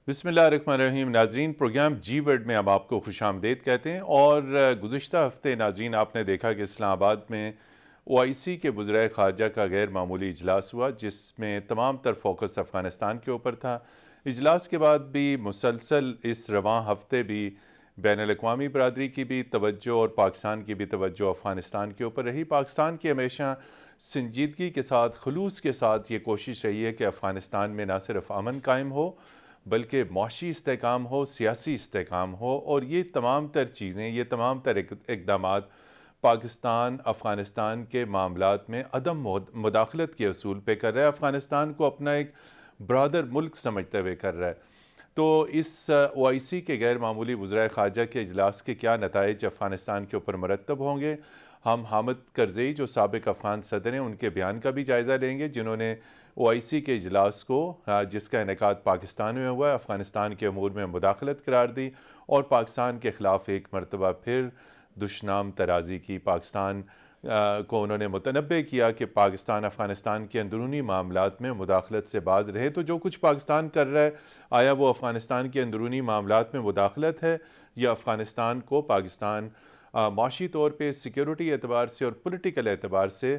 بسم اللہ الرحمن الرحیم. ناظرین، پروگرام جی ورڈ میں ہم آپ کو خوش آمدید کہتے ہیں. اور گزشتہ ہفتے ناظرین آپ نے دیکھا کہ اسلام آباد میں OIC کے وزرائے خارجہ کا غیر معمولی اجلاس ہوا، جس میں تمام تر فوکس افغانستان کے اوپر تھا. اجلاس کے بعد بھی مسلسل اس رواں ہفتے بھی بین الاقوامی برادری کی بھی توجہ اور پاکستان کی بھی توجہ افغانستان کے اوپر رہی. پاکستان کی ہمیشہ سنجیدگی کے ساتھ، خلوص کے ساتھ یہ کوشش رہی ہے کہ افغانستان میں نہ صرف امن قائم ہو بلکہ معاشی استحکام ہو، سیاسی استحکام ہو. اور یہ تمام تر چیزیں، یہ تمام تر اقدامات پاکستان افغانستان کے معاملات میں عدم مداخلت کے اصول پہ کر رہا ہے، افغانستان کو اپنا ایک برادر ملک سمجھتے ہوئے کر رہا ہے. تو اس OIC کے غیر معمولی وزرائے خارجہ کے اجلاس کے کیا نتائج افغانستان کے اوپر مرتب ہوں گے؟ ہم حامد کرزئی جو سابق افغان صدر ہیں ان کے بیان کا بھی جائزہ لیں گے، جنہوں نے OIC کے اجلاس کو، جس کا انعقاد پاکستان میں ہوا ہے، افغانستان کے امور میں مداخلت قرار دی اور پاکستان کے خلاف ایک مرتبہ پھر دشنام ترازی کی. پاکستان کو انہوں نے متنبہ کیا کہ پاکستان افغانستان کے اندرونی معاملات میں مداخلت سے باز رہے. تو جو کچھ پاکستان کر رہا ہے، آیا وہ افغانستان کے اندرونی معاملات میں مداخلت ہے یا افغانستان کو پاکستان معاشی طور پہ، سیکیورٹی اعتبار سے اور پولیٹیکل اعتبار سے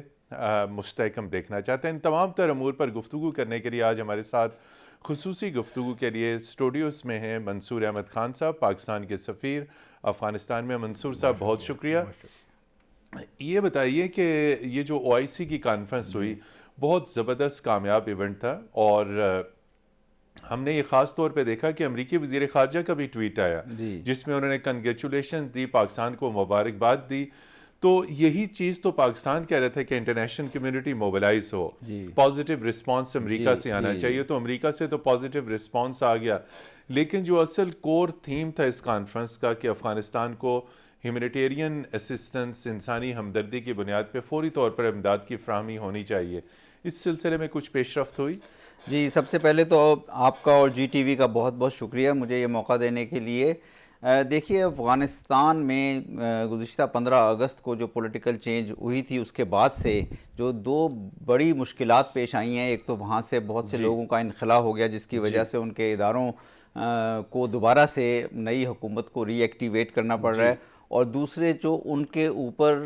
مستحکم دیکھنا چاہتے ہیں؟ ان تمام تر امور پر گفتگو کرنے کے لیے آج ہمارے ساتھ خصوصی گفتگو کے لیے اسٹوڈیوز میں ہیں منصور احمد خان صاحب، پاکستان کے سفیر افغانستان میں. منصور صاحب بہت شکریہ. یہ بتائیے کہ یہ جو OIC کی کانفرنس ہوئی بہت زبردست کامیاب ایونٹ تھا، اور ہم نے یہ خاص طور پہ دیکھا کہ امریکی وزیر خارجہ کا بھی ٹویٹ آیا جس میں انہوں نے کنگریچولیشن دی، پاکستان کو مبارکباد دی. تو یہی چیز تو پاکستان کہہ رہے تھے کہ انٹرنیشنل کمیونٹی موبلائز ہو، پازیٹیو رسپانس امریکہ سے آنا چاہیے. تو امریکہ سے تو پازیٹیو رسپانس آ گیا، لیکن جو اصل کور تھیم تھا اس کانفرنس کا کہ افغانستان کو ہیومینیٹیرین اسسٹنس، انسانی ہمدردی کی بنیاد پہ فوری طور پر امداد کی فراہمی ہونی چاہیے، اس سلسلے میں کچھ پیش رفت ہوئی؟ جی، سب سے پہلے تو آپ کا اور جی ٹی وی کا بہت بہت شکریہ مجھے یہ موقع دینے کے لیے. دیکھیے، افغانستان میں گزشتہ 15 اگست کو جو پولیٹیکل چینج ہوئی تھی، اس کے بعد سے جو دو بڑی مشکلات پیش آئی ہیں. ایک تو وہاں سے بہت سے لوگوں کا انخلا ہو گیا، جس کی وجہ سے ان کے اداروں کو دوبارہ سے نئی حکومت کو ری ایکٹیویٹ کرنا پڑ رہا ہے. اور دوسرے جو ان کے اوپر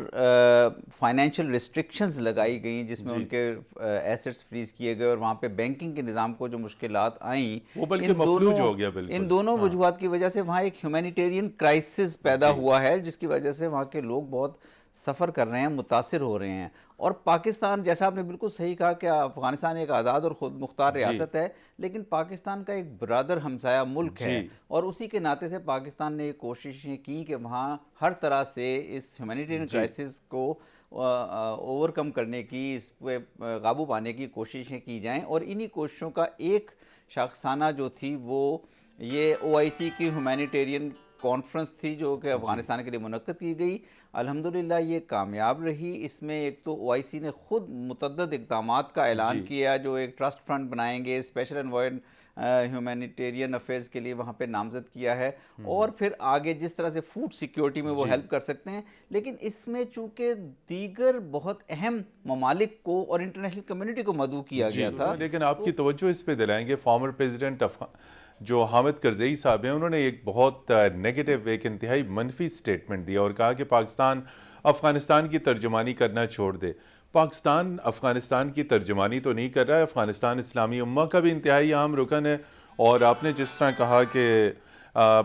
فائنینشیل ریسٹرکشنز لگائی گئیں، جس میں ان کے ایسٹس فریز کیے گئے، اور وہاں پہ بینکنگ کے نظام کو جو مشکلات آئیں، وہ بلکہ مفلوج ہو گیا. بالکل ان دونوں وجوہات کی وجہ سے وہاں ایک ہیومینیٹیرین کرائسس پیدا ہوا ہے، جس کی وجہ سے وہاں کے لوگ بہت سفر کر رہے ہیں، متاثر ہو رہے ہیں. اور پاکستان، جیسا آپ نے بالکل صحیح کہا کہ افغانستان ایک آزاد اور خود مختار ریاست ہے، لیکن پاکستان کا ایک برادر ہمسایہ ملک ہے، اور اسی کے ناطے سے پاکستان نے کوششیں کی کہ وہاں ہر طرح سے اس ہیومینیٹیرین کرائسس کو اوورکم کرنے کی، اس پہ قابو پانے کی کوششیں کی جائیں. اور انہی کوششوں کا ایک شاخسانہ جو تھی وہ یہ OIC کی ہیومینیٹیرین کانفرنس تھی، جو کہ افغانستان کے لیے منعقد کی گئی. الحمدللہ یہ کامیاب رہی. اس میں ایک تو OIC نے خود متعدد اقدامات کا اعلان کیا، جو ایک ٹرسٹ فنڈ بنائیں گے اسپیشل انوائڈ ہیومینیٹیرین افیئرز کے لیے وہاں پہ نامزد کیا ہے، اور پھر آگے جس طرح سے فوڈ سیکیورٹی میں وہ ہیلپ کر سکتے ہیں. لیکن اس میں چونکہ دیگر بہت اہم ممالک کو اور انٹرنیشنل کمیونٹی کو مدعو کیا گیا تھا. لیکن آپ کی توجہ اس پہ دلائیں گے، فارمر پریزیڈنٹ جو حامد کرزئی صاحب ہیں، انہوں نے ایک بہت نیگیٹو، ایک انتہائی منفی سٹیٹمنٹ دیا اور کہا کہ پاکستان افغانستان کی ترجمانی کرنا چھوڑ دے. پاکستان افغانستان کی ترجمانی تو نہیں کر رہا ہے، افغانستان اسلامی امہ کا بھی انتہائی اہم رکن ہے. اور آپ نے جس طرح کہا کہ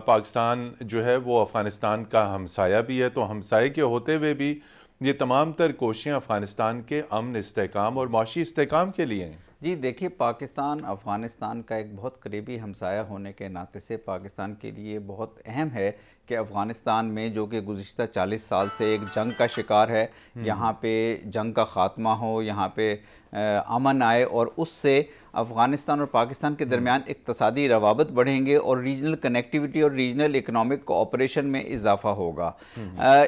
پاکستان جو ہے وہ افغانستان کا ہمسایہ بھی ہے، تو ہمسائے کے ہوتے ہوئے بھی یہ تمام تر کوششیں افغانستان کے امن، استحکام اور معاشی استحکام کے لیے ہیں. جی دیکھیے، پاکستان افغانستان کا ایک بہت قریبی ہمسایہ ہونے کے ناطے سے پاکستان کے لیے بہت اہم ہے کہ افغانستان میں، جو کہ گزشتہ 40 سال سے ایک جنگ کا شکار ہے، یہاں پہ جنگ کا خاتمہ ہو، یہاں پہ امن آئے، اور اس سے افغانستان اور پاکستان کے درمیان اقتصادی روابط بڑھیں گے اور ریجنل کنیکٹیوٹی اور ریجنل اکنامک کوآپریشن میں اضافہ ہوگا.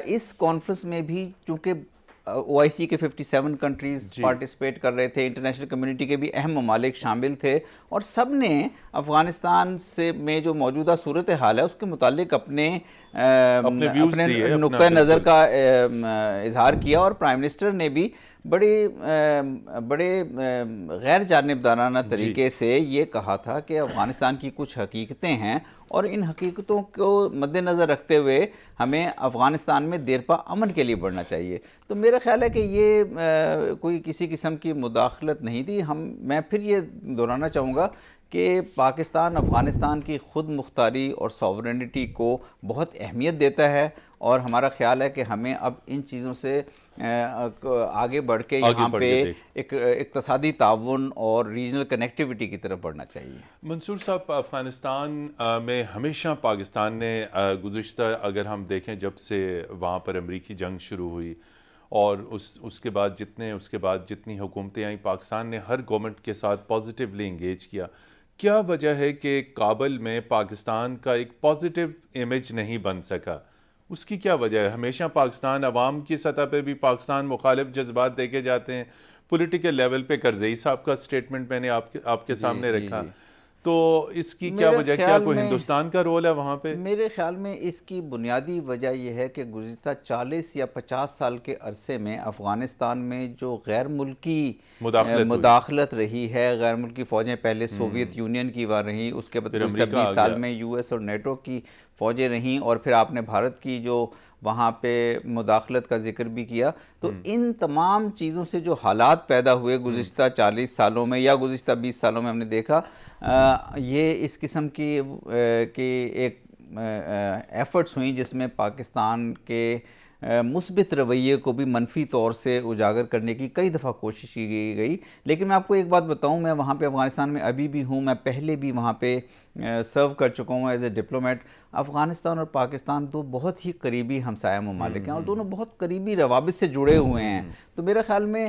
اس کانفرنس میں بھی چونکہ OIC کے 57 کنٹریز پارٹیسپیٹ کر رہے تھے، انٹرنیشنل کمیونٹی کے بھی اہم ممالک شامل تھے، اور سب نے افغانستان سے میں جو موجودہ صورتحال ہے اس کے متعلق اپنے نقطۂ نظر کا اظہار کیا. اور پرائم منسٹر نے بھی بڑے غیر جانبدارانہ طریقے سے یہ کہا تھا کہ افغانستان کی کچھ حقیقتیں ہیں اور ان حقیقتوں کو مد نظر رکھتے ہوئے ہمیں افغانستان میں دیرپا امن کے لیے بڑھنا چاہیے. تو میرا خیال ہے کہ یہ کوئی کسی قسم کی مداخلت نہیں تھی. میں پھر یہ دہرانا چاہوں گا کہ پاکستان افغانستان کی خود مختاری اور ساورنٹی کو بہت اہمیت دیتا ہے اور ہمارا خیال ہے کہ ہمیں اب ان چیزوں سے آگے بڑھ کے یہاں پہ ایک اقتصادی تعاون اور ریجنل کنیکٹیوٹی کی طرف بڑھنا چاہیے. منصور صاحب، افغانستان میں ہمیشہ پاکستان نے گزشتہ اگر ہم دیکھیں جب سے وہاں پر امریکی جنگ شروع ہوئی اور اس کے بعد جتنی حکومتیں آئیں، پاکستان نے ہر گورنمنٹ کے ساتھ پازیٹیولی انگیج کیا. کیا وجہ ہے کہ کابل میں پاکستان کا ایک پازیٹیو امیج نہیں بن سکا؟ اس کی کیا وجہ ہے؟ ہمیشہ پاکستان عوام کی سطح پہ بھی پاکستان مخالف جذبات دیکھے جاتے ہیں. پولیٹیکل لیول پہ کرزئی صاحب کا سٹیٹمنٹ میں نے آپ کے سامنے رکھا. تو اس کی کیا وجہ، کیا کوئی ہندوستان کا رول ہے وہاں پہ؟ میرے خیال میں اس کی بنیادی وجہ یہ ہے کہ گزشتہ 40 یا 50 سال کے عرصے میں افغانستان میں جو غیر ملکی مداخلت رہی ہے، غیر ملکی فوجیں پہلے سوویت یونین کی رہیں، اس کے بعد گزشتہ 20 سال میں یو ایس اور نیٹو کی فوجیں رہیں، اور پھر آپ نے بھارت کی جو وہاں پہ مداخلت کا ذکر بھی کیا. تو ان تمام چیزوں سے جو حالات پیدا ہوئے گزشتہ 40 سالوں میں یا گزشتہ 20 سالوں میں، ہم نے دیکھا یہ اس قسم کی ایک ایفرٹس ہوئیں جس میں پاکستان کے مثبت رویے کو بھی منفی طور سے اجاگر کرنے کی کئی دفعہ کوشش کی گئی. لیکن میں آپ کو ایک بات بتاؤں، میں وہاں پہ افغانستان میں ابھی بھی ہوں، میں پہلے بھی وہاں پہ سرو کر چکا ہوں ایز اے ڈپلومیٹ. افغانستان اور پاکستان دو بہت ہی قریبی ہمسایہ ممالک ہیں اور دونوں بہت قریبی روابط سے جڑے ہوئے ہیں. تو میرے خیال میں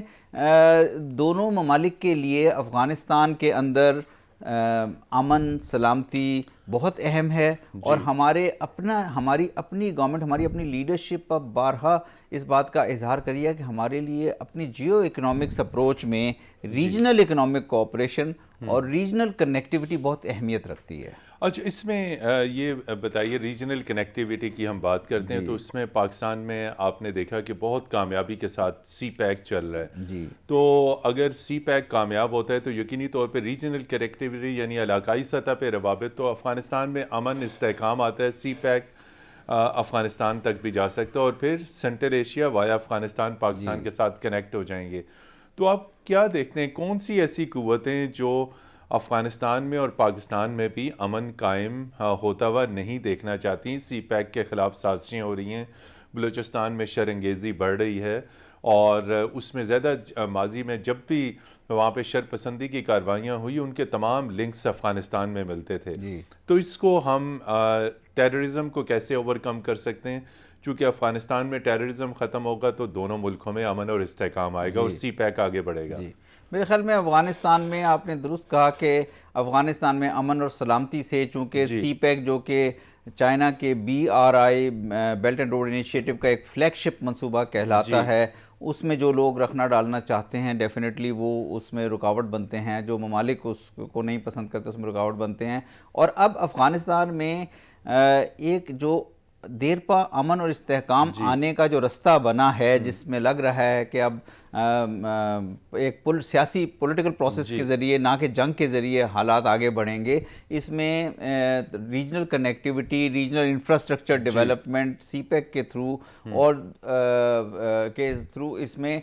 دونوں ممالک کے لیے افغانستان کے اندر امن سلامتی بہت اہم ہے، اور ہماری اپنی گورنمنٹ، ہماری اپنی لیڈرشپ اب بارہا اس بات کا اظہار کری ہے کہ ہمارے لیے اپنی جیو اکنامکس اپروچ میں ریجنل اکنامک کوآپریشن اور ریجنل کنیکٹیوٹی بہت اہمیت رکھتی ہے. اچھا، اس میں یہ بتائیے، ریجنل کنیکٹیوٹی کی ہم بات کرتے ہیں تو اس میں پاکستان میں آپ نے دیکھا کہ بہت کامیابی کے ساتھ سی پیک چل رہا ہے. تو اگر سی پیک کامیاب ہوتا ہے تو یقینی طور پہ ریجنل کنیکٹیوٹی یعنی علاقائی سطح پہ روابط، تو افغانستان میں امن استحکام آتا ہے. سی پیک افغانستان تک بھی جا سکتا ہے اور پھر سینٹرل ایشیا وایا افغانستان پاکستان کے ساتھ کنیکٹ ہو جائیں گے. تو آپ کیا دیکھتے ہیں، کون سی ایسی قوتیں جو افغانستان میں اور پاکستان میں بھی امن قائم ہوتا ہوا نہیں دیکھنا چاہتی؟ سی پیک کے خلاف سازشیں ہو رہی ہیں، بلوچستان میں شرانگیزی بڑھ رہی ہے، اور اس میں زیادہ ماضی میں جب بھی وہاں پہ شرپسندی کی کاروائیاں ہوئی ان کے تمام لنکس افغانستان میں ملتے تھے. تو اس کو ہم ٹیررزم کو کیسے اوورکم کر سکتے ہیں؟ چونکہ افغانستان میں ٹیررزم ختم ہوگا تو دونوں ملکوں میں امن اور استحکام آئے گا اور سی پیک آگے بڑھے گا. میرے خیال میں افغانستان میں آپ نے درست کہا کہ افغانستان میں امن اور سلامتی سے، چونکہ سی پیک جو کہ چائنا کے BRI belt and road initiative کا ایک فلیگ شپ منصوبہ کہلاتا ہے، اس میں جو لوگ رکھنا ڈالنا چاہتے ہیں ڈیفینیٹلی وہ اس میں رکاوٹ بنتے ہیں، جو ممالک اس کو نہیں پسند کرتے اس میں رکاوٹ بنتے ہیں. اور اب افغانستان میں ایک جو دیرپا امن اور استحکام آنے کا جو رستہ بنا ہے، جس میں لگ رہا ہے کہ اب ایک سیاسی پولیٹیکل پروسیس کے ذریعے، نہ کہ جنگ کے ذریعے حالات آگے بڑھیں گے. اس میں regional connectivity, regional infrastructure development CPEC کے تھرو اس میں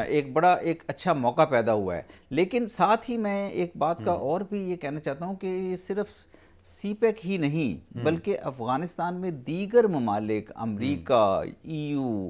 ایک اچھا موقع پیدا ہوا ہے. لیکن ساتھ ہی میں ایک بات کا اور بھی یہ کہنا چاہتا ہوں کہ یہ صرف سی پیک ہی نہیں بلکہ افغانستان میں دیگر ممالک، امریکہ، EU،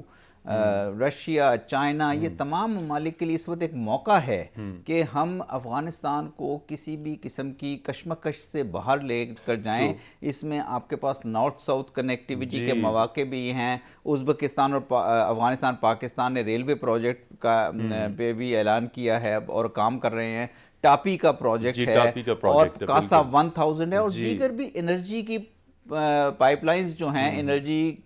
رشیا، چائنا، یہ تمام ممالک کے لیے اس وقت ایک موقع ہے کہ ہم افغانستان کو کسی بھی قسم کی کشمکش سے باہر لے کر جائیں. اس میں آپ کے پاس نارتھ ساؤتھ کنیکٹیوٹی کے مواقع بھی ہیں. ازبکستان اور افغانستان پاکستان نے ریلوے پروجیکٹ کا پہ بھی اعلان کیا ہے اور کام کر رہے ہیں. ٹاپی کا پروجیکٹ ہے اور کاسا 1000 ہے، اور دیگر بھی انرجی کی پائپ لائنز جو ہیں، انرجی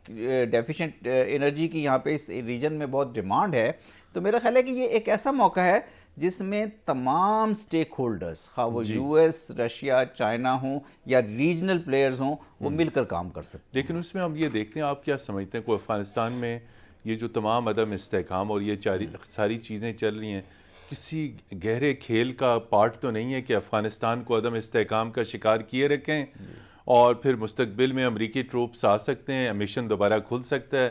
ڈیفیشنٹ انرجی کی یہاں پہ اس ریجن میں بہت ڈیمانڈ ہے. تو میرا خیال ہے کہ یہ ایک ایسا موقع ہے جس میں تمام سٹیک ہولڈرز، خواہ وہ US، رشیا، چائنا ہوں یا ریجنل پلیئرز ہوں، وہ مل کر کام کر سکتے ہیں. لیکن اس میں ہم یہ دیکھتے ہیں، آپ کیا سمجھتے ہیں، کوئی افغانستان میں یہ جو تمام عدم استحکام اور یہ ساری چیزیں چل رہی ہیں، کسی گہرے کھیل کا پارٹ تو نہیں ہے کہ افغانستان کو عدم استحکام کا شکار کیے رکھیں اور پھر مستقبل میں امریکی ٹروپس آ سکتے ہیں، مشن دوبارہ کھل سکتا ہے،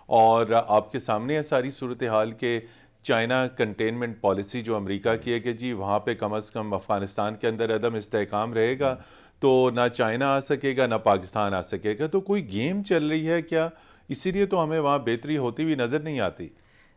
اور آپ کے سامنے ہے ساری صورتحال کہ چائنا کنٹینمنٹ پالیسی جو امریکہ کی ہے کہ جی وہاں پہ کم از کم افغانستان کے اندر عدم استحکام رہے گا تو نہ چائنا آ سکے گا نہ پاکستان آ سکے گا، تو کوئی گیم چل رہی ہے کیا؟ اسی لیے تو ہمیں وہاں بہتری ہوتی ہوئی نظر نہیں آتی۔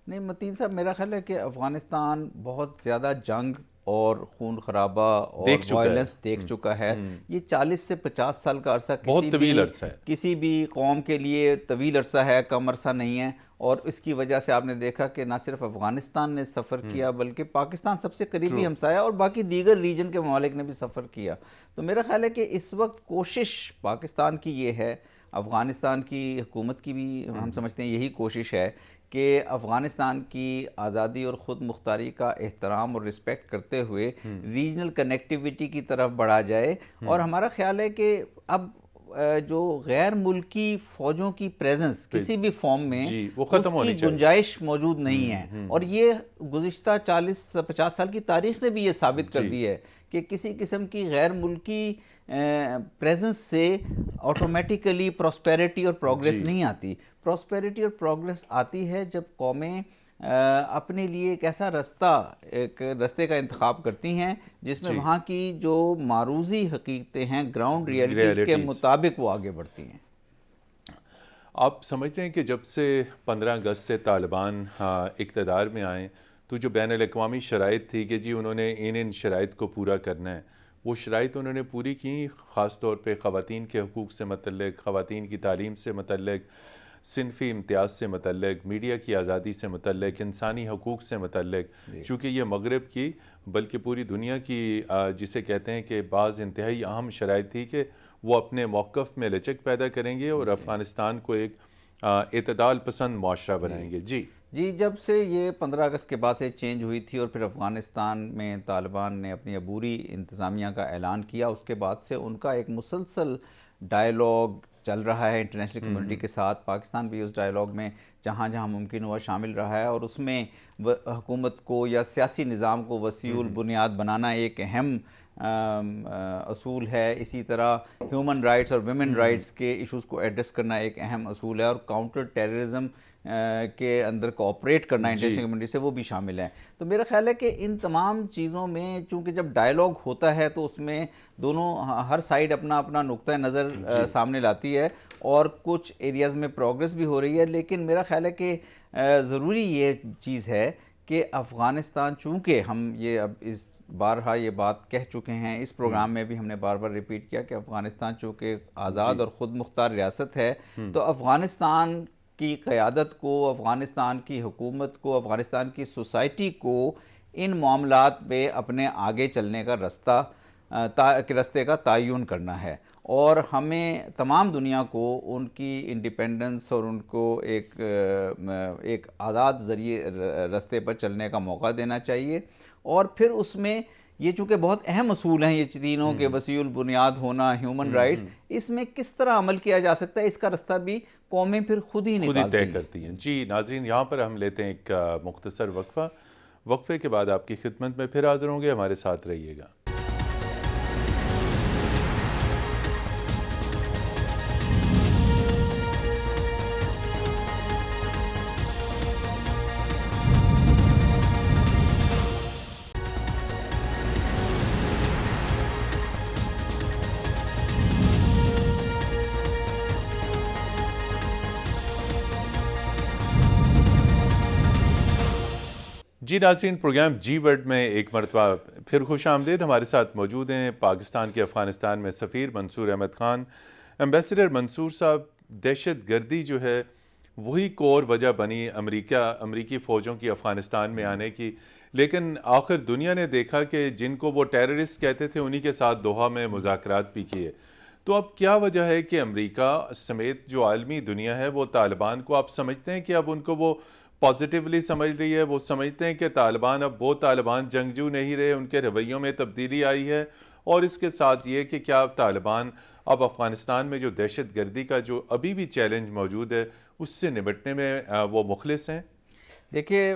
نہیں متین صاحب، میرا خیال ہے کہ افغانستان بہت زیادہ جنگ اور خون خرابہ اور دیکھ چکا ہے، وائلنس دیکھ چکا ہے۔ یہ 40 سے 50 سال کا عرصہ بہت طویل عرصہ ہے، کسی بھی قوم کے لیے طویل عرصہ ہے، کم عرصہ نہیں ہے، اور اس کی وجہ سے آپ نے دیکھا کہ نہ صرف افغانستان نے سفر کیا بلکہ پاکستان سب سے قریبی ہمسایہ اور باقی دیگر ریجن کے ممالک نے بھی سفر کیا۔ تو میرا خیال ہے کہ اس وقت کوشش پاکستان کی یہ ہے، افغانستان کی حکومت کی بھی ہم سمجھتے ہیں یہی کوشش ہے کہ افغانستان کی آزادی اور خود مختاری کا احترام اور رسپیکٹ کرتے ہوئے ریجنل کنیکٹیویٹی کی طرف بڑھا جائے، اور ہمارا خیال ہے کہ اب جو غیر ملکی فوجوں کی پریزنس کسی بھی فارم میں وہ ختم اس کی گنجائش موجود نہیں ہے، اور یہ گزشتہ 40-50 سال کی تاریخ نے بھی یہ ثابت کر دی ہے کہ کسی قسم کی غیر ملکی پریزنس سے آٹومیٹیکلی پراسپیرٹی اور پروگریس نہیں آتی۔ پراسپیرٹی اور پروگریس آتی ہے جب قومیں اپنے لیے ایک ایسا ایک رستے کا انتخاب کرتی ہیں جس میں وہاں کی جو معروضی حقیقتیں ہیں، گراؤنڈ ریئلٹیز کے مطابق وہ آگے بڑھتی ہیں۔ آپ سمجھتے ہیں کہ جب سے 15 اگست سے طالبان اقتدار میں آئیں تو جو بین الاقوامی شرائط تھی کہ جی انہوں نے ان شرائط کو پورا کرنا ہے، وہ شرائط انہوں نے پوری کی، خاص طور پہ خواتین کے حقوق سے متعلق، خواتین کی تعلیم سے متعلق، صنفی امتیاز سے متعلق، میڈیا کی آزادی سے متعلق، انسانی حقوق سے متعلق، چونکہ یہ مغرب کی بلکہ پوری دنیا کی جسے کہتے ہیں کہ بعض انتہائی اہم شرائط تھی کہ وہ اپنے موقف میں لچک پیدا کریں گے اور افغانستان کو ایک اعتدال پسند معاشرہ بنائیں گے۔ جی جب سے یہ 15 اگست کے بعد سے چینج ہوئی تھی اور پھر افغانستان میں طالبان نے اپنی عبوری انتظامیہ کا اعلان کیا، اس کے بعد سے ان کا ایک مسلسل ڈائیلاگ چل رہا ہے انٹرنیشنل کمیونٹی کے ساتھ۔ پاکستان بھی اس ڈائیلاگ میں جہاں جہاں ممکن ہوا شامل رہا ہے، اور اس میں حکومت کو یا سیاسی نظام کو وسیع البنیاد بنانا ایک اہم اصول ہے۔ اسی طرح ہیومن رائٹس اور ویمن رائٹس کے ایشوز کو ایڈریس کرنا ایک اہم اصول ہے، اور کاؤنٹر ٹیررزم کے اندر کوآپریٹ کرنا انٹرنیشنل کمیونٹی سے، وہ بھی شامل ہے۔ تو میرا خیال ہے کہ ان تمام چیزوں میں چونکہ جب ڈائیلاگ ہوتا ہے تو اس میں دونوں ہر سائیڈ اپنا اپنا نقطہ نظر سامنے لاتی ہے، اور کچھ ایریاز میں پروگریس بھی ہو رہی ہے، لیکن میرا خیال ہے کہ ضروری یہ چیز ہے کہ افغانستان، چونکہ ہم یہ اب اس بارہا یہ بات کہہ چکے ہیں، اس پروگرام میں بھی ہم نے بار بار ریپیٹ کیا کہ افغانستان چونکہ آزاد اور خود مختار ریاست ہے، تو افغانستان کی قیادت کو، افغانستان کی حکومت کو، افغانستان کی سوسائٹی کو ان معاملات پہ اپنے آگے چلنے کا رستے کا تعین کرنا ہے، اور ہمیں تمام دنیا کو ان کی انڈیپینڈنس اور ان کو ایک آزاد رستے پر چلنے کا موقع دینا چاہیے، اور پھر اس میں یہ چونکہ بہت اہم اصول ہیں یہ تینوں کے، وسیع البنیاد ہونا، ہیومن رائٹس، اس میں کس طرح عمل کیا جا سکتا ہے، اس کا رستہ بھی قومیں پھر خود ہی طے کرتی ہیں۔ جی ناظرین، یہاں پر ہم لیتے ہیں ایک مختصر وقفے کے بعد آپ کی خدمت میں پھر حاضر ہوں گے، ہمارے ساتھ رہیے گا۔ جی ناظرین، پروگرام جی ورلڈ میں ایک مرتبہ پھر خوش آمدید۔ ہمارے ساتھ موجود ہیں پاکستان کے افغانستان میں سفیر منصور احمد خان۔ ایمبیسڈر منصور صاحب، دہشت گردی جو ہے وہی کور وجہ بنی امریکی فوجوں کی افغانستان میں آنے کی، لیکن آخر دنیا نے دیکھا کہ جن کو وہ ٹیررسٹ کہتے تھے انہی کے ساتھ دوحہ میں مذاکرات بھی کیے۔ تو اب کیا وجہ ہے کہ امریکہ سمیت جو عالمی دنیا ہے وہ طالبان کو، آپ سمجھتے ہیں کہ اب ان کو وہ پازیٹیولی سمجھ رہی ہے، وہ سمجھتے ہیں کہ طالبان اب وہ طالبان جنگجو نہیں رہے، ان کے رویوں میں تبدیلی آئی ہے، اور اس کے ساتھ یہ کہ کیا طالبان اب افغانستان میں جو دہشت گردی کا جو ابھی بھی چیلنج موجود ہے اس سے نمٹنے میں وہ مخلص ہیں؟ دیکھیے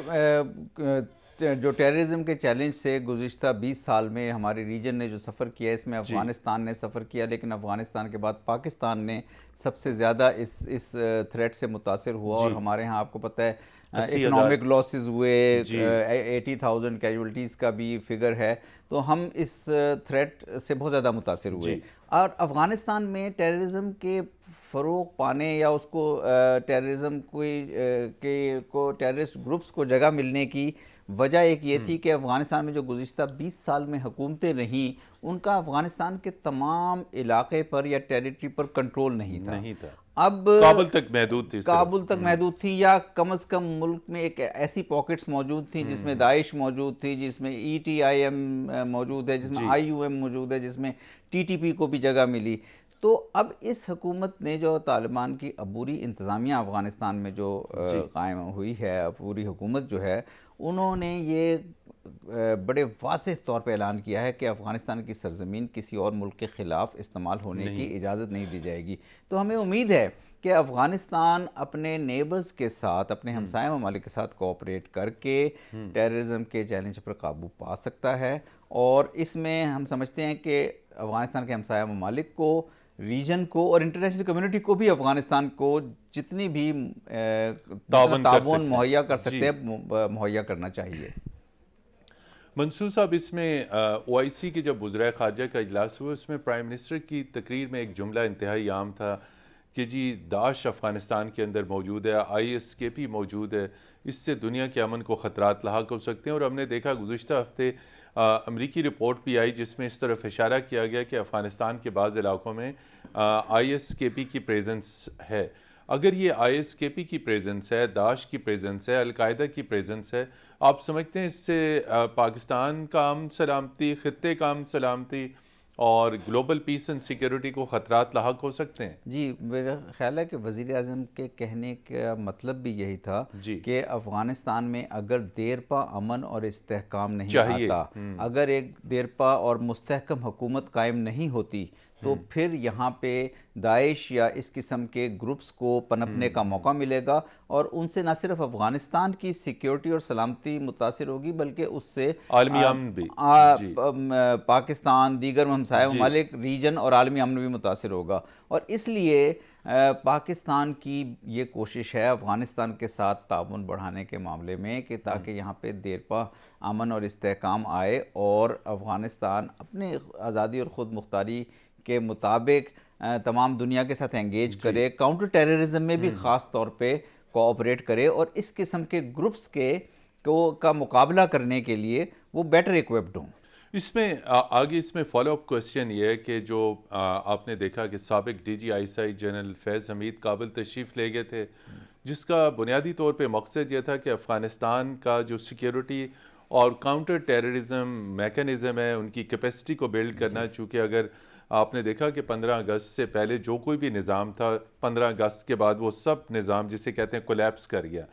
جو ٹیررزم کے چیلنج سے گزشتہ 20 سال میں ہمارے ریجن نے جو سفر کیا اس میں افغانستان نے سفر کیا، لیکن افغانستان کے بعد پاکستان نے سب سے زیادہ اس تھریٹ سے متاثر ہوا، اور ہمارے ہاں آپ کو پتہ ہے اکنامک لاسز ہوئے، 80,000 کیجولٹیز کا بھی فگر ہے، تو ہم اس تھریٹ سے بہت زیادہ متاثر ہوئے۔ اور افغانستان میں ٹیررزم کے فروغ پانے یا اس کو ٹیررزم کو ٹیررسٹ گروپس کو جگہ ملنے کی وجہ ایک یہ تھی کہ افغانستان میں جو گزشتہ 20 سال میں حکومتیں رہیں ان کا افغانستان کے تمام علاقے پر یا ٹیریٹری پر کنٹرول نہیں تھا۔ اب کابل تک محدود تھی، یا کم از کم ملک میں ایک ایسی پاکٹس موجود تھیں جس میں داعش موجود تھی، جس میں ETIM موجود ہے، جس میں IUM موجود ہے، جس میں TTP کو بھی جگہ ملی۔ تو اب اس حکومت نے جو طالبان کی عبوری انتظامیہ افغانستان میں جو قائم ہوئی ہے، عبوری حکومت جو ہے، انہوں نے یہ بڑے واضح طور پہ اعلان کیا ہے کہ افغانستان کی سرزمین کسی اور ملک کے خلاف استعمال ہونے کی اجازت نہیں دی جائے گی۔ تو ہمیں امید ہے کہ افغانستان اپنے نیبرز کے ساتھ، اپنے ہمسایہ ممالک کے ساتھ کوآپریٹ کر کے ٹیررزم کے چیلنج پر قابو پا سکتا ہے، اور اس میں ہم سمجھتے ہیں کہ افغانستان کے ہمسایہ ممالک کو، ریجن کو اور انٹرنیشنل کمیونٹی کو بھی افغانستان کو جتنی بھی تعاون مہیا کر سکتے ہیں مہیا کرنا چاہیے۔ منصور صاحب، اس میں OIC کے جب وزرائے خارجہ کا اجلاس ہوا اس میں پرائم منسٹر کی تقریر میں ایک جملہ انتہائی عام تھا کہ جی داعش افغانستان کے اندر موجود ہے، ISKP موجود ہے، اس سے دنیا کے امن کو خطرات لاحق ہو سکتے ہیں۔ اور ہم نے دیکھا گزشتہ ہفتے امریکی رپورٹ بھی آئی جس میں اس طرف اشارہ کیا گیا کہ افغانستان کے بعض علاقوں میں ISKP کی پریزنس ہے۔ اگر یہ ISKP کی پریزنس ہے، داعش کی پریزنس ہے، القاعدہ کی پریزنس ہے، آپ سمجھتے ہیں اس سے پاکستان کا امن سلامتی، خطے کا امن سلامتی اور گلوبل پیس اینڈ سیکیورٹی کو خطرات لاحق ہو سکتے ہیں؟ جی، میرا خیال ہے کہ وزیر اعظم کے کہنے کا مطلب بھی یہی تھا کہ افغانستان میں اگر دیرپا امن اور استحکام نہیں آتا، اگر ایک دیرپا اور مستحکم حکومت قائم نہیں ہوتی، تو پھر یہاں پہ داعش یا اس قسم کے گروپس کو پنپنے کا موقع ملے گا، اور ان سے نہ صرف افغانستان کی سیکیورٹی اور سلامتی متاثر ہوگی بلکہ اس سے عالمی امن بھی، پاکستان، دیگر ہمسایہ ممالک، ریجن اور عالمی امن بھی متاثر ہوگا۔ اور اس لیے پاکستان کی یہ کوشش ہے افغانستان کے ساتھ تعاون بڑھانے کے معاملے میں کہ تاکہ یہاں پہ دیرپا امن اور استحکام آئے اور افغانستان اپنے آزادی اور خود مختاری کے مطابق تمام دنیا کے ساتھ انگیج کرے، کاؤنٹر ٹیررزم میں بھی خاص طور پہ کوآپریٹ کرے، اور اس قسم کے گروپس کا مقابلہ کرنے کے لیے وہ بیٹر ایکوپڈ ہوں۔ اس میں آگے اس میں فالو اپ کوسچن یہ ہے کہ جو آپ نے دیکھا کہ سابق DG جنرل فیض حمید کابل تشریف لے گئے تھے، جس کا بنیادی طور پہ مقصد یہ تھا کہ افغانستان کا جو سیکیورٹی اور کاؤنٹر ٹیررزم میکانزم ہے ان کی کیپیسٹی کو بلڈ کرنا، چونکہ اگر آپ نے دیکھا کہ 15 اگست سے پہلے جو کوئی بھی نظام تھا، 15 اگست کے بعد وہ سب نظام جسے کہتے ہیں کولیپس کر گیا۔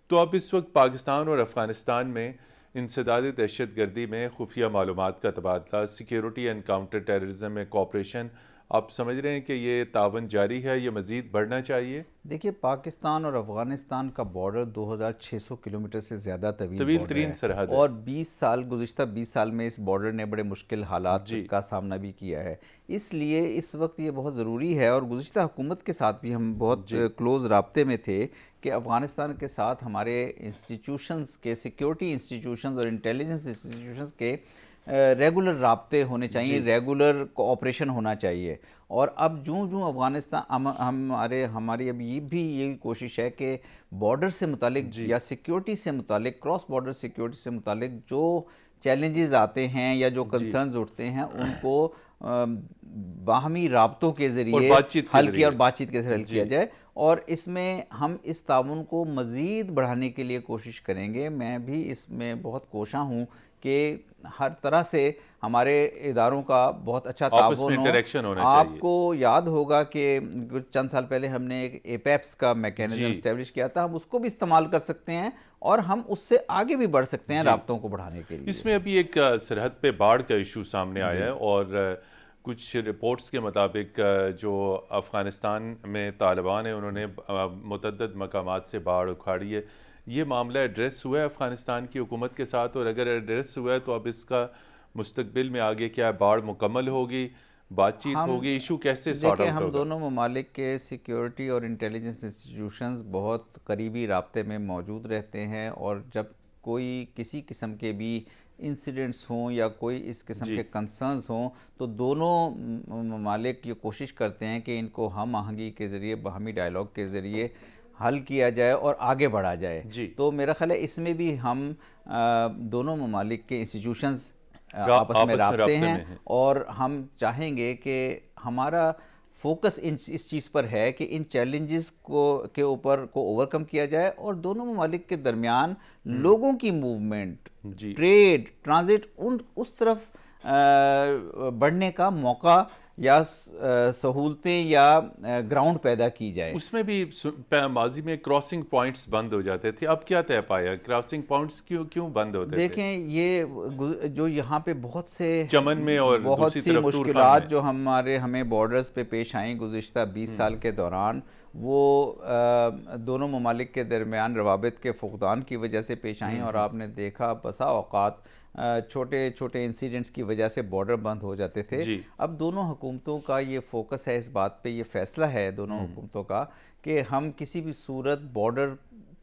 تو اب اس وقت پاکستان اور افغانستان میں انسداد دہشت گردی میں خفیہ معلومات کا تبادلہ، سیکیورٹی اینڈ کاؤنٹر ٹیررزم میں کوآپریشن، آپ سمجھ رہے ہیں کہ یہ تعاون جاری ہے، یہ مزید بڑھنا چاہیے؟ دیکھیے، پاکستان اور افغانستان کا بارڈر 2600 کلومیٹر سے زیادہ طویل ترین سرحد ہے، اور گزشتہ 20 سال میں اس بارڈر نے بڑے مشکل حالات کا سامنا بھی کیا ہے۔ اس لیے اس وقت یہ بہت ضروری ہے، اور گزشتہ حکومت کے ساتھ بھی ہم بہت کلوز رابطے میں تھے کہ افغانستان کے ساتھ ہمارے انسٹیٹیوشنز کے، سیکیورٹی انسٹیٹیوشنز اور انٹیلیجنس انسٹیٹیوشنز کے ریگولر رابطے ہونے چاہیے، ریگولر کوآپریشن ہونا چاہیے۔ اور اب جوں افغانستان ہماری اب یہ بھی یہی کوشش ہے کہ بارڈر سے متعلق یا سیکیورٹی سے متعلق، کراس بارڈر سیکیورٹی سے متعلق جو چیلنجز آتے ہیں یا جو کنسرنز اٹھتے ہیں ان کو باہمی رابطوں کے ذریعے حل کیا، اور بات چیت کے ذریعے حل کیا جائے، اور اس میں ہم اس تعاون کو مزید بڑھانے کے لیے کوشش کریں گے۔ میں بھی اس میں بہت کوشاں ہوں کہ ہر طرح سے ہمارے اداروں کا بہت اچھا تعاون ہو۔ آپ کو یاد ہوگا کہ چند سال پہلے ہم نے ایک APEPS کا میکینزم اسٹیبلش کیا تھا، ہم اس کو بھی استعمال کر سکتے ہیں، اور ہم اس سے آگے بھی بڑھ سکتے ہیں رابطوں کو بڑھانے کے لیے۔ اس میں ابھی ایک سرحد پہ باڑھ کا ایشو سامنے آیا ہے، اور کچھ رپورٹس کے مطابق جو افغانستان میں طالبان ہیں انہوں نے متعدد مقامات سے باڑ اکھاڑی ہے. یہ معاملہ ایڈریس ہوا ہے افغانستان کی حکومت کے ساتھ؟ اور اگر ایڈریس ہوا ہے تو اب اس کا مستقبل میں آگے کیا باڑ مکمل ہوگی، بات چیت ہوگی، ایشو کیسے سارٹ دیکھیں آؤٹ ہم ہوگا؟ دونوں ممالک کے سیکیورٹی اور انٹیلیجنس انسٹیٹیوشنز بہت قریبی رابطے میں موجود رہتے ہیں، اور جب کوئی کسی قسم کے بھی انسیڈنٹس ہوں یا کوئی اس قسم کے کنسرنز ہوں تو دونوں ممالک یہ کوشش کرتے ہیں کہ ان کو ہم آہنگی کے ذریعے، باہمی ڈائیلاگ کے ذریعے حل کیا جائے اور آگے بڑھا جائے. تو میرا خیال ہے اس میں بھی ہم دونوں ممالک کے انسٹیٹیوشنز آپس میں رابطے ہیں، اور ہم چاہیں گے کہ ہمارا فوکس اس چیز پر ہے کہ ان چیلنجز کے اوپر کو اوورکم کیا جائے، اور دونوں ممالک کے درمیان لوگوں کی موومنٹ، ٹریڈ، ٹرانزٹ اس طرف بڑھنے کا موقع یا سہولتیں یا گراؤنڈ پیدا کی جائے. اس میں بھی ماضی میں کراسنگ پوائنٹس بند ہو جاتے تھے، اب کیا طے پایا؟ کراسنگ پوائنٹس کیوں بند ہوتے تھے؟ دیکھیں یہ جو یہاں پہ بہت سے چمن میں اور بہت دوسری سی طرف مشکلات جو ہمیں بارڈرز پہ پیش آئیں گزشتہ 20 سال کے دوران، وہ دونوں ممالک کے درمیان روابط کے فقدان کی وجہ سے پیش آئیں، اور آپ نے دیکھا بسا اوقات چھوٹے چھوٹے انسیڈنٹس کی وجہ سے بارڈر بند ہو جاتے تھے. اب دونوں حکومتوں کا یہ فوکس ہے، اس بات پہ یہ فیصلہ ہے دونوں حکومتوں کا کہ ہم کسی بھی صورت بارڈر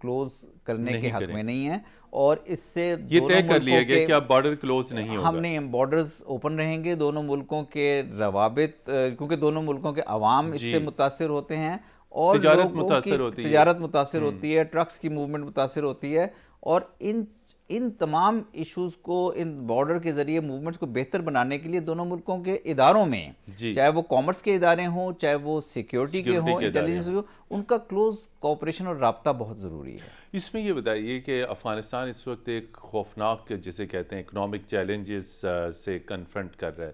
کلوز کرنے کے حق میں نہیں ہیں، اور اس سے یہ طے کر لیا گیا کہ اب بارڈر کلوز نہیں ہوگا. ہم نہیں، بارڈرز اوپن رہیں گے. دونوں ملکوں کے روابط، کیونکہ دونوں ملکوں کے عوام اس سے متاثر ہوتے ہیں، اور تجارت متاثر ہوتی ہے، ٹرکس کی موومنٹ متاثر ہوتی ہے، اور ان تمام ایشوز کو، ان بارڈر کے ذریعے موومنٹس کو بہتر بنانے کے لیے دونوں ملکوں کے اداروں میں، چاہے وہ کامرس کے ادارے ہوں، چاہے وہ سیکیورٹی کے ہوں، انٹیلیجنس ہوں، ان کا کلوز کوآپریشن اور رابطہ بہت ضروری ہے. اس میں یہ بتائیے کہ افغانستان اس وقت ایک خوفناک جسے کہتے ہیں اکنامک چیلنجز سے کنفرنٹ کر رہا ہے،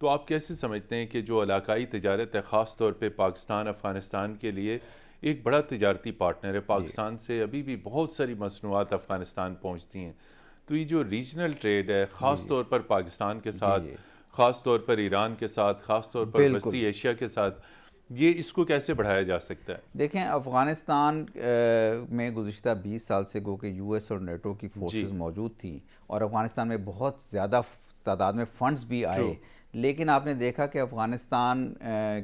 تو آپ کیسے سمجھتے ہیں کہ جو علاقائی تجارت ہے، خاص طور پہ پاکستان افغانستان کے لیے ایک بڑا تجارتی پارٹنر ہے، پاکستان سے ابھی بھی بہت ساری مصنوعات افغانستان پہنچتی ہیں، تو یہ جو ریجنل ٹریڈ ہے خاص طور پر پاکستان کے ساتھ، خاص طور پر ایران کے ساتھ، خاص طور پر وسطی ایشیا کے ساتھ، یہ اس کو کیسے بڑھایا جا سکتا ہے؟ دیکھیں افغانستان میں گزشتہ 20 سال سے گو کہ یو ایس اور نیٹو کی فورسز موجود تھیں، اور افغانستان میں بہت زیادہ تعداد میں فنڈز بھی آئے، لیکن آپ نے دیکھا کہ افغانستان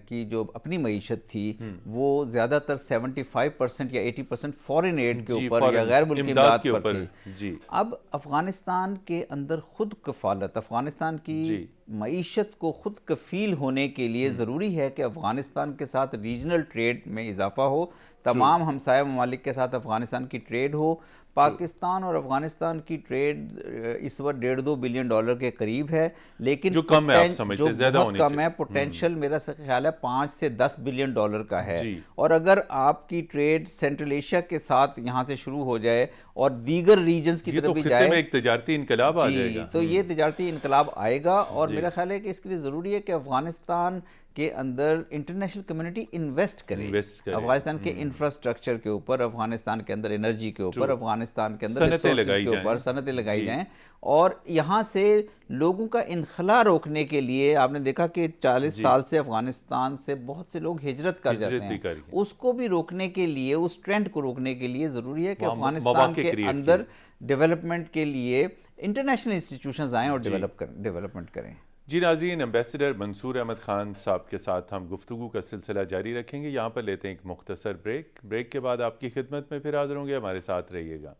کی جو اپنی معیشت تھی وہ زیادہ تر 75% یا 80% فورن ایڈ کے اوپر یا غیر ملکی امداد پر تھی. اب افغانستان کے اندر خود کفالت، افغانستان کی معیشت کو خود کفیل ہونے کے لیے ضروری ہے کہ افغانستان کے ساتھ ریجنل ٹریڈ میں اضافہ ہو، تمام ہمسایہ ممالک کے ساتھ افغانستان کی ٹریڈ ہو. پاکستان اور افغانستان کی ٹریڈ اس وقت $1.5-2 بلین کے قریب ہے، لیکن جو کم ہے، آپ سمجھتے ہیں زیادہ ہونی چاہیے. کم ہے. پوٹینشل میرا خیال ہے $5 سے $10 بلین کا ہے، اور اگر آپ کی ٹریڈ سینٹرل ایشیا کے ساتھ یہاں سے شروع ہو جائے اور دیگر ریجنز کی طرف بھی جائے، خطے میں ایک تجارتی انقلاب آ جائے گا. تو یہ تجارتی انقلاب آئے گا، اور میرا خیال ہے کہ اس کے لیے ضروری ہے کہ افغانستان کے اندر انٹرنیشنل کمیونٹی انویسٹ کرے افغانستان کے انفراسٹرکچر کے اوپر، افغانستان کے اندر انرجی کے اوپر، افغانستان کے اندر ریسورسز کے اوپر صنعتیں لگائی جائیں، اور یہاں سے لوگوں کا انخلا روکنے کے لیے آپ نے دیکھا کہ 40 سال سے افغانستان سے بہت سے لوگ ہجرت کر جاتے ہیں، اس کو بھی روکنے کے لیے، اس ٹرینڈ کو روکنے کے لیے ضروری ہے کہ افغانستان کے اندر ڈیولپمنٹ کے لیے انٹرنیشنل انسٹیٹیوشنز آئیں اور ڈیولپمنٹ کریں. جی ناظرین، ایمبیسڈر منصور احمد خان صاحب کے ساتھ ہم گفتگو کا سلسلہ جاری رکھیں گے. یہاں پر لیتے ہیں ایک مختصر بریک کے بعد آپ کی خدمت میں پھر حاضر ہوں گے. ہمارے ساتھ رہیے گا.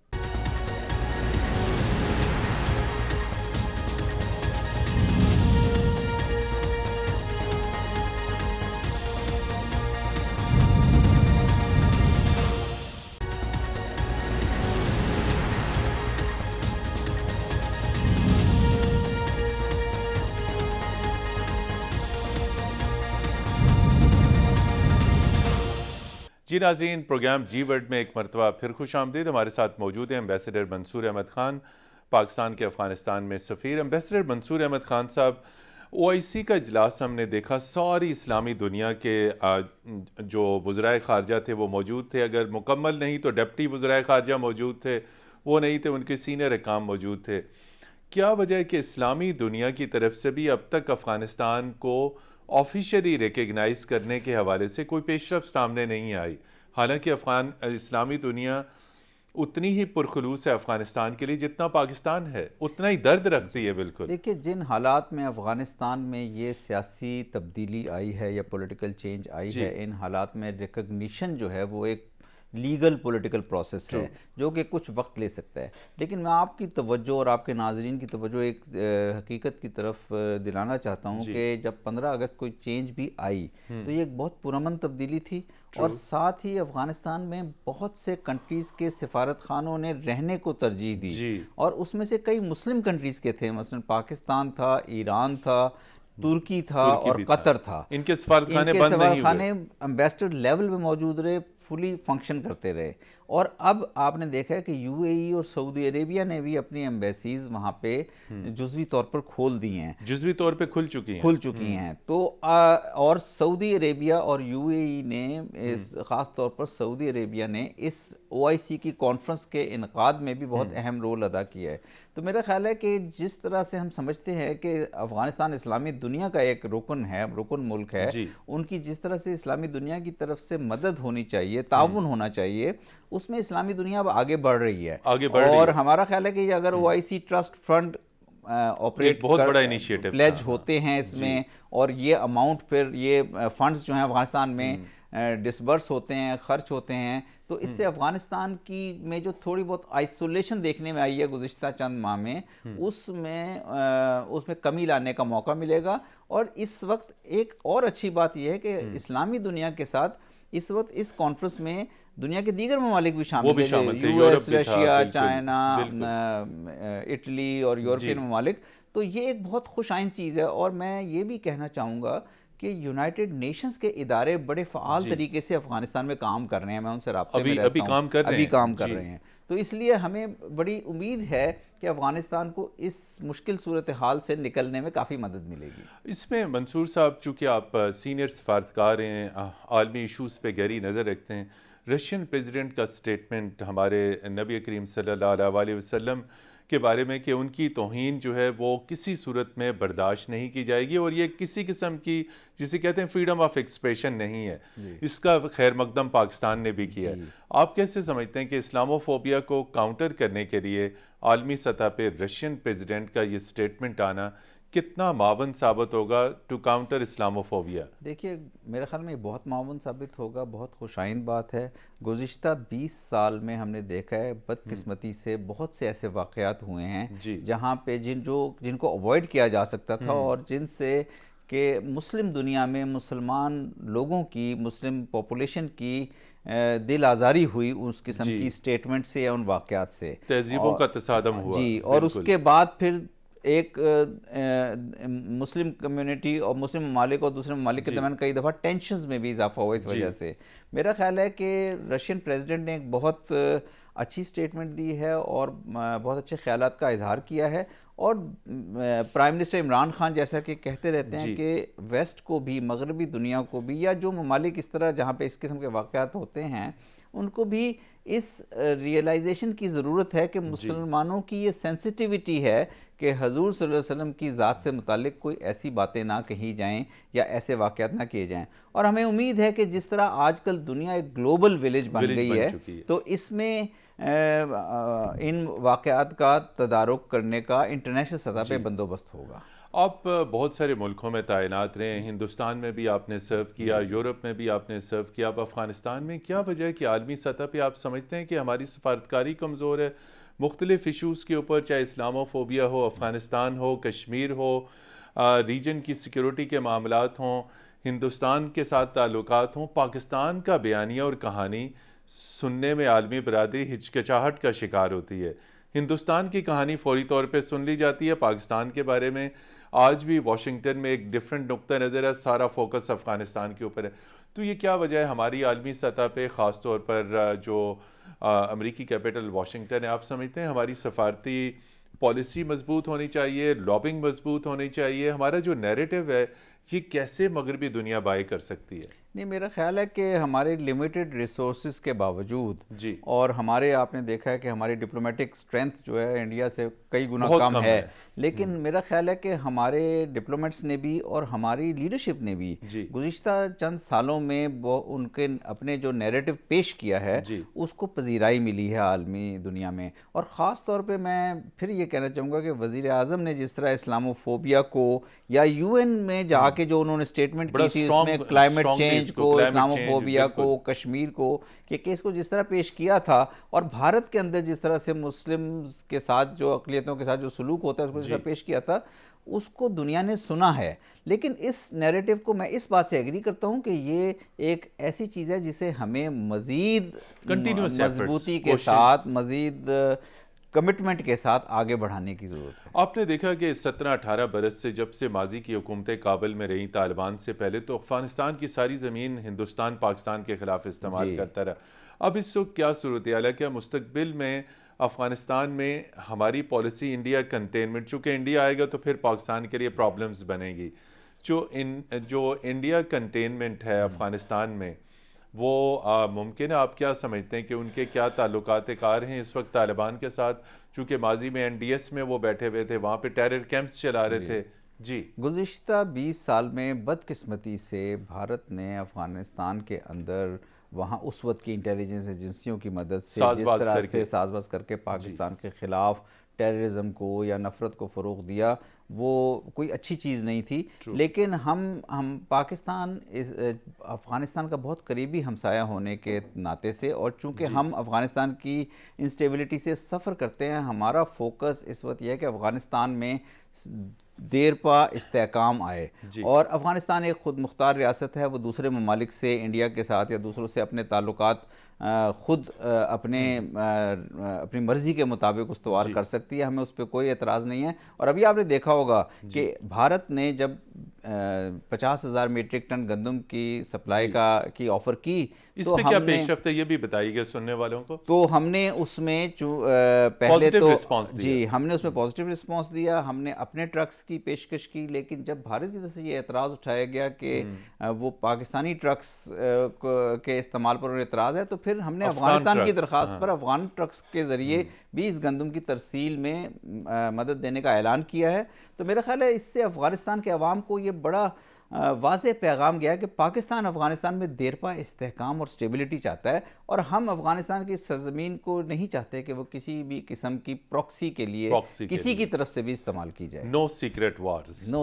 جی ناظرین، پروگرام جی ورلڈ میں ایک مرتبہ پھر خوش آمدید. ہمارے ساتھ موجود ہیں ایمبیسڈر منصور احمد خان، پاکستان کے افغانستان میں سفیر. ایمبیسڈر منصور احمد خان صاحب، OIC کا اجلاس ہم نے دیکھا، ساری اسلامی دنیا کے جو وزرائے خارجہ تھے وہ موجود تھے. اگر مکمل نہیں تو ڈپٹی وزرائے خارجہ موجود تھے، وہ نہیں تھے ان کے سینئر حکام موجود تھے. کیا وجہ ہے کہ اسلامی دنیا کی طرف سے بھی اب تک افغانستان کو آفیشلی ریکگنائز کرنے کے حوالے سے کوئی پیش رفت سامنے نہیں آئی، حالانکہ اسلامی دنیا اتنی ہی پرخلوص ہے افغانستان کے لیے جتنا پاکستان ہے، اتنا ہی درد رکھتی ہے. بالکل دیکھیے جن حالات میں افغانستان میں یہ سیاسی تبدیلی آئی ہے یا پولیٹیکل چینج آئی ہے، ان حالات میں ریکگنیشن جو ہے وہ ایک لیگل پولیٹیکل پروسیس ہے جو کہ کچھ وقت لے سکتا ہے. لیکن میں آپ کی توجہ اور آپ کے ناظرین کی توجہ ایک حقیقت کی طرف دلانا چاہتا ہوں کہ جب 15 اگست کوئی چینج بھی آئی تو یہ ایک بہت پرامن تبدیلی تھی، اور ساتھ ہی افغانستان میں بہت سے کنٹریز کے سفارت خانوں نے رہنے کو ترجیح دی، اور اس میں سے کئی مسلم کنٹریز کے تھے، مثلا پاکستان تھا، ایران تھا، ترکی تھا اور قطر تھا. ان کے سفارت خانے بند نہیں ہوئے، امبیسڈر لیول پہ موجود رہے، فلی فنکشن کرتے رہے. اور اب آپ نے دیکھا ہے کہ یو اے ای اور سعودی عربیہ نے بھی اپنی ایمبیسیز وہاں پہ جزوی طور پر کھول دی ہیں، جزوی طور پہ کھل چکی ہیں. تو اور سعودی عربیہ اور یو اے ای نے خاص طور پر سعودی عربیہ نے اس او آئی سی کی کانفرنس کے انعقاد میں بھی بہت اہم رول ادا کیا ہے. تو میرا خیال ہے کہ جس طرح سے ہم سمجھتے ہیں کہ افغانستان اسلامی دنیا کا ایک رکن ملک ہے، ان کی جس طرح سے اسلامی دنیا کی طرف سے مدد ہونی چاہیے، تعاون ہونا چاہیے، اس میں اسلامی دنیا اب آگے بڑھ رہی ہے. اور ہمارا خیال ہے کہ اگر او آئی سی ٹرسٹ فنڈ آپریٹ بہت بڑا انیشیٹو پلیج ہوتے ہیں اس میں، اور یہ اماؤنٹ پھر یہ فنڈز جو ہیں افغانستان میں ڈسبرس ہوتے ہیں، خرچ ہوتے ہیں، تو اس سے افغانستان کی میں جو تھوڑی بہت آئسولیشن دیکھنے میں آئی ہے گزشتہ چند ماہ میں، اس میں کمی لانے کا موقع ملے گا. اور اس وقت ایک اور اچھی بات یہ ہے کہ اسلامی دنیا کے ساتھ اس وقت اس کانفرنس میں دنیا کے دیگر ممالک بھی شامل ہیں، U S, Russia, China, Italy اور یورپین ممالک. تو یہ ایک بہت خوش آئند چیز ہے. اور میں یہ بھی کہنا چاہوں گا کہ یونائٹڈ نیشنز کے ادارے بڑے فعال طریقے سے افغانستان میں کام کر رہے ہیں، میں ان سے رابطے میں رہتا ہوں، ابھی کام کر رہے ہیں. تو اس لیے ہمیں بڑی امید ہے کہ افغانستان کو اس مشکل صورتحال سے نکلنے میں کافی مدد ملے گی. اس میں منصور صاحب، چونکہ آپ سینئر سفارتکار ہیں، عالمی ایشوز پہ گہری نظر رکھتے ہیں، رشین پریزیڈنٹ کا سٹیٹمنٹ ہمارے نبی کریم صلی اللہ علیہ وسلم کے بارے میں کہ ان کی توہین جو ہے وہ کسی صورت میں برداشت نہیں کی جائے گی، اور یہ کسی قسم کی جسے کہتے ہیں فریڈم آف ایکسپریشن نہیں ہے، اس کا خیر مقدم پاکستان نے بھی کیا ہے. آپ کیسے سمجھتے ہیں کہ اسلاموفوبیا کو کاؤنٹر کرنے کے لیے عالمی سطح پہ رشین پریزیڈنٹ کا یہ سٹیٹمنٹ آنا کتنا معاون ثابت ہوگا ٹو کاؤنٹر اسلاموفوبیا؟ دیکھیے میرے خیال میں یہ بہت معاون ثابت ہوگا، بہت خوش آئند بات ہے. گزشتہ 20 سال میں ہم نے دیکھا ہے بدقسمتی سے بہت سے ایسے واقعات ہوئے ہیں جہاں پہ جن کو اوائڈ کیا جا سکتا تھا، اور جن سے کہ مسلم دنیا میں مسلمان لوگوں کی، مسلم پاپولیشن کی دل آزاری ہوئی اس قسم کی سٹیٹمنٹ سے یا ان واقعات سے، تہذیبوں کا تصادم ہوا. اور اس کے بعد پھر ایک مسلم کمیونٹی اور مسلم ممالک اور دوسرے ممالک کے درمیان کئی دفعہ ٹینشنز میں بھی اضافہ ہوا اس وجہ سے. میرا خیال ہے کہ رشین پریزیڈنٹ نے ایک بہت اچھی سٹیٹمنٹ دی ہے اور بہت اچھے خیالات کا اظہار کیا ہے. اور پرائم منسٹر عمران خان جیسا کہ کہتے رہتے ہیں کہ ویسٹ کو بھی، مغربی دنیا کو بھی، یا جو ممالک اس طرح جہاں پہ اس قسم کے واقعات ہوتے ہیں، ان کو بھی اس ریئلائزیشن کی ضرورت ہے کہ مسلمانوں کی یہ سینسٹیوٹی ہے کہ حضور صلی اللہ علیہ وسلم کی ذات سے متعلق کوئی ایسی باتیں نہ کہی جائیں یا ایسے واقعات نہ کیے جائیں. اور ہمیں امید ہے کہ جس طرح آج کل دنیا ایک گلوبل ولیج بن گئی ہے، تو اس میں ان واقعات کا تدارک کرنے کا انٹرنیشنل سطح پہ بندوبست ہوگا. آپ بہت سارے ملکوں میں تعینات رہے، ہندوستان میں بھی آپ نے سرو کیا، یورپ میں بھی آپ نے سرو کیا، اب افغانستان میں کیا وجہ ہے کہ عالمی سطح پہ آپ سمجھتے ہیں کہ ہماری سفارتکاری کمزور ہے مختلف ایشوز کے اوپر، چاہے اسلاموفوبیا ہو، افغانستان ہو، کشمیر ہو، ریجن کی سیکیورٹی کے معاملات ہوں، ہندوستان کے ساتھ تعلقات ہوں، پاکستان کا بیانیہ اور کہانی سننے میں عالمی برادری ہچکچاہٹ کا شکار ہوتی ہے. ہندوستان کی کہانی فوری طور پہ سن لی جاتی ہے، پاکستان کے بارے میں آج بھی واشنگٹن میں ایک ڈیفرنٹ نقطہ نظر ہے، سارا فوکس افغانستان کے اوپر ہے. تو یہ کیا وجہ ہے ہماری عالمی سطح پہ، خاص طور پر جو امریکی کیپٹل واشنگٹن ہے، آپ سمجھتے ہیں ہماری سفارتی پالیسی مضبوط ہونی چاہیے، لابنگ مضبوط ہونی چاہیے، ہمارا جو نیریٹو ہے یہ کیسے مغربی دنیا بائے کر سکتی ہے؟ نہیں، میرا خیال ہے کہ ہمارے لمیٹڈ ریسورسز کے باوجود جی اور ہمارے آپ نے دیکھا ہے کہ ہماری ڈپلومیٹک سٹرینتھ جو ہے انڈیا سے کئی گنا بہت کم ہے، ہے۔ لیکن میرا خیال ہے کہ ہمارے ڈپلومیٹس نے بھی اور ہماری لیڈرشپ نے بھی جی گزشتہ چند سالوں میں ان کے اپنے جو نیریٹو پیش کیا ہے جی اس کو پذیرائی ملی ہے عالمی دنیا میں. اور خاص طور پہ میں پھر یہ کہنا چاہوں گا کہ وزیر اعظم نے جس طرح اسلامو فوبیا کو یا یو این میں جا کے جو انہوں نے اسٹیٹمنٹ بڑا کی تھی اس میں کلائمیٹ چینج کو، climate اسلامو change، فوبیا کو، بالکل کشمیر کو، کہ کیس کو جس طرح پیش کیا تھا اور بھارت کے اندر جس طرح سے مسلم کے ساتھ جو اقلیتوں کے ساتھ جو سلوک ہوتا ہے اس کو جس طرح پیش کیا تھا، اس کو دنیا نے سنا ہے. لیکن اس نیریٹو کو میں اس بات سے ایگری کرتا ہوں کہ یہ ایک ایسی چیز ہے جسے ہمیں مزید Continuous مضبوطی efforts، کے ساتھ، مزید کمٹمنٹ کے ساتھ آگے بڑھانے کی ضرورت ہے. آپ نے دیکھا کہ 17-18 برس سے جب سے ماضی کی حکومتیں کابل میں رہیں طالبان سے پہلے، تو افغانستان کی ساری زمین ہندوستان پاکستان کے خلاف استعمال کرتا رہا. اب اس وقت کیا صورتحال ہے؟ کیا مستقبل میں افغانستان میں ہماری پالیسی انڈیا کنٹینمنٹ، چونکہ انڈیا آئے گا تو پھر پاکستان کے لیے پرابلمز بنے گی، جو انڈیا کنٹینمنٹ ہے افغانستان میں، وہ ممکن ہے؟ آپ کیا سمجھتے ہیں کہ ان کے کیا تعلقات کار ہیں اس وقت طالبان کے ساتھ؟ چونکہ ماضی میں NDS میں وہ بیٹھے ہوئے تھے، وہاں پہ ٹیرر کیمپس چلا رہے تھے. جی گزشتہ 20 سال میں بدقسمتی سے بھارت نے افغانستان کے اندر وہاں اس وقت کی انٹیلیجنس ایجنسیوں کی مدد سے جس طرح سے ساز باز کر کے پاکستان کے خلاف ٹیررزم کو یا نفرت کو فروغ دیا، وہ کوئی اچھی چیز نہیں تھی. لیکن ہم پاکستان افغانستان کا بہت قریبی ہمسایہ ہونے کے ناطے سے، اور چونکہ ہم افغانستان کی انسٹیبلٹی سے سفر کرتے ہیں، ہمارا فوکس اس وقت یہ ہے کہ افغانستان میں دیر پا استحکام آئے. اور افغانستان ایک خود مختار ریاست ہے، وہ دوسرے ممالک سے، انڈیا کے ساتھ یا دوسروں سے اپنے تعلقات خود اپنی مرضی کے مطابق استوار کر سکتی ہے. ہمیں اس پہ کوئی اعتراض نہیں ہے. اور ابھی آپ نے دیکھا ہوگا کہ بھارت نے جب 50,000 میٹرک ٹن گندم کی سپلائی کی آفر کی، اس پہ کیا پیش رفت ہے یہ بھی بتائیے گا سننے والوں کو. تو ہم نے اس میں پہلے تو ہم نے اس میں پازیٹیو رسپانس دیا، ہم نے اپنے ٹرکس کی پیشکش کی. لیکن جب بھارت کی طرف سے یہ اعتراض اٹھایا گیا کہ وہ پاکستانی ٹرکس کے استعمال پر انہیں اعتراض ہے، تو پھر ہم نے افغانستان کی درخواست پر افغان ٹرکس کے ذریعے بھی اس گندم کی ترسیل میں مدد دینے کا اعلان کیا ہے. تو میرا خیال ہے اس سے افغانستان کے عوام کو یہ بڑا واضح پیغام گیا کہ پاکستان افغانستان میں دیرپا استحکام اور سٹیبلٹی چاہتا ہے، اور ہم افغانستان کی سرزمین کو نہیں چاہتے کہ وہ کسی بھی قسم کی پراکسی کے لیے کسی کی طرف سے بھی استعمال کی جائے. نو سیکرٹ وارز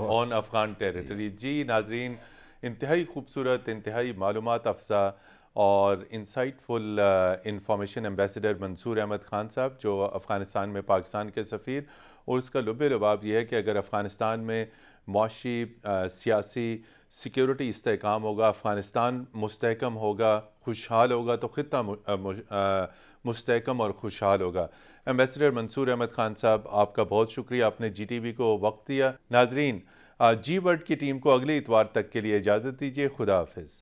آن افغان ٹیریٹری. جی ناظرین، انتہائی خوبصورت، انتہائی معلومات افزا اور انسائٹ فل انفارمیشن ایمبیسڈر منصور احمد خان صاحب، جو افغانستان میں پاکستان کے سفیر. اور اس کا لب لباب یہ ہے کہ اگر افغانستان میں معاشی، سیاسی، سیکیورٹی استحکام ہوگا، افغانستان مستحکم ہوگا، خوشحال ہوگا، تو خطہ مستحکم اور خوشحال ہوگا. ایمبیسڈر منصور احمد خان صاحب، آپ کا بہت شکریہ، آپ نے GTV کو وقت دیا. ناظرین، جی ورلڈ کی ٹیم کو اگلے اتوار تک کے لیے اجازت دیجیے. خدا حافظ.